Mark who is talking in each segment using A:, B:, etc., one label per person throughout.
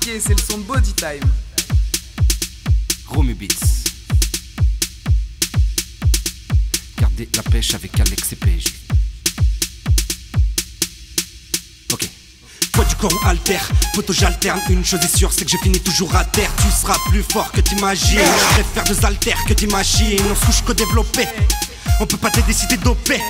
A: pied, c'est le son de Body Time.
B: Romy Beats. Gardez la pêche avec Alex et PJ. Ok.
C: Poids du corps ou alter, poto j'alterne. Une chose est sûre, c'est que je finis toujours à terre. Tu seras plus fort que t'imagines. Je préfère deux haltères que t'imagines. On se couche qu'au développé. On peut pas t'aider si t'es dopé.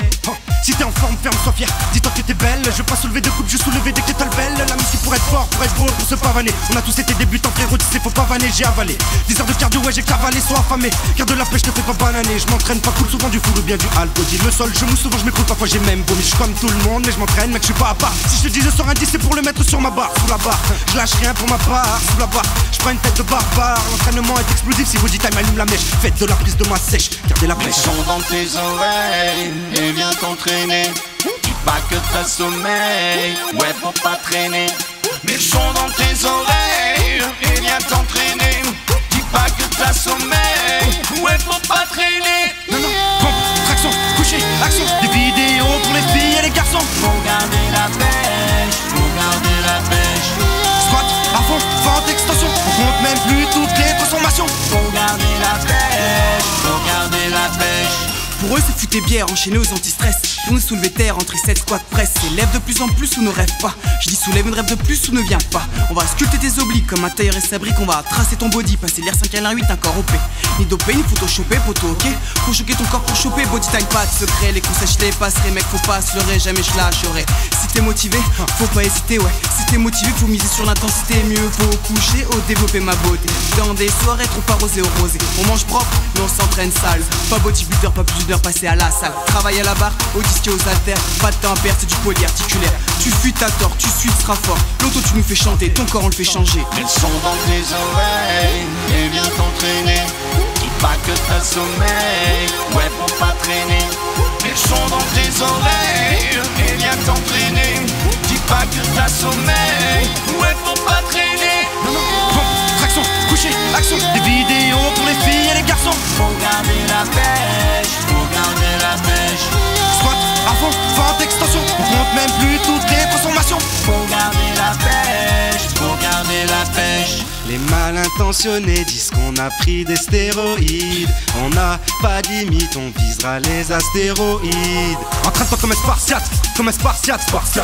C: Si t'es en forme, ferme, sois fier. Dis-toi que t'es belle. Je veux pas soulever de coupe, je soulever des kettlebells. La musique pour être fort, pour être beau, pour se pavaner. On a tous été débutants, frérot, tu sais, faut pas vanner. J'ai avalé 10 heures de cardio, ouais, j'ai cavalé, sois affamé. Garde la pêche, ne fais pas bananer. Je m'entraîne pas cool, souvent du full ou bien du alcool. Le sol, je mousse souvent, je m'écroule, parfois j'ai même vomi. Je suis comme tout le monde, mais je m'entraîne, mec, je suis pas à part. Si je te dis, je sors un 10, c'est pour le mettre sur ma barre, sous la barre. Je lâche rien pour ma part, sous la barre. Je prends une tête de barbare. L'entraînement est explosif, si Body Time allume la mèche. Faites de la prise de ma sèche, gardez la pêche.
D: Son dans tes oreilles et viens t'entraîner. Dis pas que t'as sommeil, ouais faut pas traîner. Mets le son dans tes oreilles et viens t'entraîner. Dis pas que t'as sommeil, ouais faut pas traîner.
C: Non, non, pompe, traction, coucher, action. Des vidéos pour les filles et les garçons.
D: Faut garder la pêche, faut garder la pêche.
C: Squat, à fond, fente, extension. On compte même plus toutes les transformations.
D: Faut garder la pêche, faut garder la pêche.
A: Pour eux c'est foutre bières enchaînées aux anti-stress. Pour nous soulever terre entre 7 squats presse. Élève de plus en plus ou ne rêve pas. Je dis soulève une rêve de plus ou ne viens pas. On va sculpter tes obliques comme un tailleur et sa brique. On va tracer ton body, passer l'R5 à l'R8, un corps OP. Ni dopé, ni photoshopé, poto ok. Faut choquer ton corps pour choper, Body Time pas de secret. Les conseils je les passerai, mec faut pas se leurrer, jamais je lâcherai. Si t'es motivé, faut pas hésiter, ouais. Si t'es motivé, faut miser sur l'intensité. Mieux vaut coucher au développer ma beauté. Dans des soirées trop arrosées au rosé. On mange propre, mais on s'entraîne sale. Pas bodybuilder, pas plus d'heures passées à la salle. Travail à la barre, au disque et aux haltères. Pas de temps à perdre, c'est du polyarticulaire. Tu fuis ta tort, tu suis, tu seras fort. L'auto tu nous fais chanter, ton corps on le fait changer.
D: Elles sont dans tes oreilles et viens t'entraîner. Dis pas que t'as sommeil, ouais faut pas traîner. Elles sont dans tes oreilles et viens t'entraîner. Dis pas que t'as sommeil, ouais faut pas traîner.
C: Pompe, traction, coucher, action. Des vidéos pour les filles et les garçons.
D: Faut garder la pêche, faut garder la pêche.
C: Squat, à fond, fente, extension. On compte même plus toutes les transformations.
D: Faut garder la pêche, faut garder la pêche.
C: Les mal intentionnés disent qu'on a pris des stéroïdes. On n'a pas de limite, on visera les astéroïdes. Entraîne-toi comme un spartiate,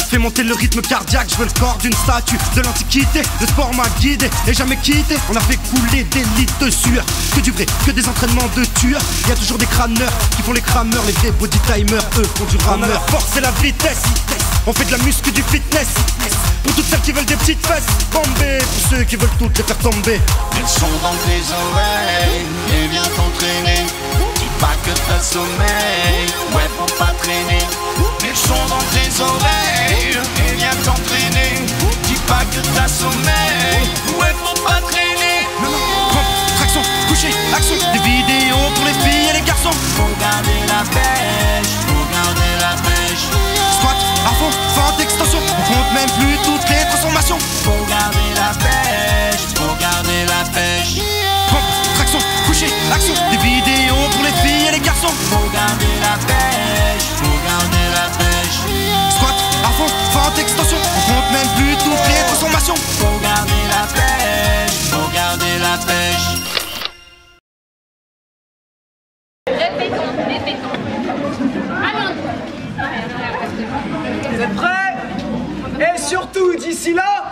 C: Fais monter le rythme cardiaque, je veux le corps d'une statue de l'antiquité. Le sport m'a guidé et jamais quitté. On a fait couler des litres de sueur. Que du vrai, que des entraînements de tueurs. Y a toujours des crâneurs qui font les crameurs. Les vrais body timers, eux font du rameur. On a la force et la vitesse. On fait de la muscu, du fitness. Pour toutes celles qui veulent des petites fesses. Bombées, pour ceux qui veulent toutes les faire tomber.
D: Elles sont dans tes oreilles et viens t'entraîner. Dis pas que t'as sommeil, ouais faut pas traîner. Elles sont dans tes oreilles et viens t'entraîner. Dis pas que t'as sommeil, ouais faut pas traîner.
C: Pompe, traction, coucher, action. Des vidéos pour les filles et les garçons.
D: Faut garder la pêche, faut garder la pêche.
C: Squat, à fond, fente, extension. On compte même plus toutes les transformations.
D: Faut garder la pêche, faut garder la pêche.
C: Pompe, traction, coucher, action. Des vidéos pour les filles et les garçons.
D: Faut garder la pêche, faut garder la pêche.
C: Squat, à fond, fente, extension. On compte même plus toutes les transformations.
D: Faut garder la pêche, faut garder la pêche.
E: Répétons. Allons.
A: Vous êtes prêts? Et surtout d'ici là,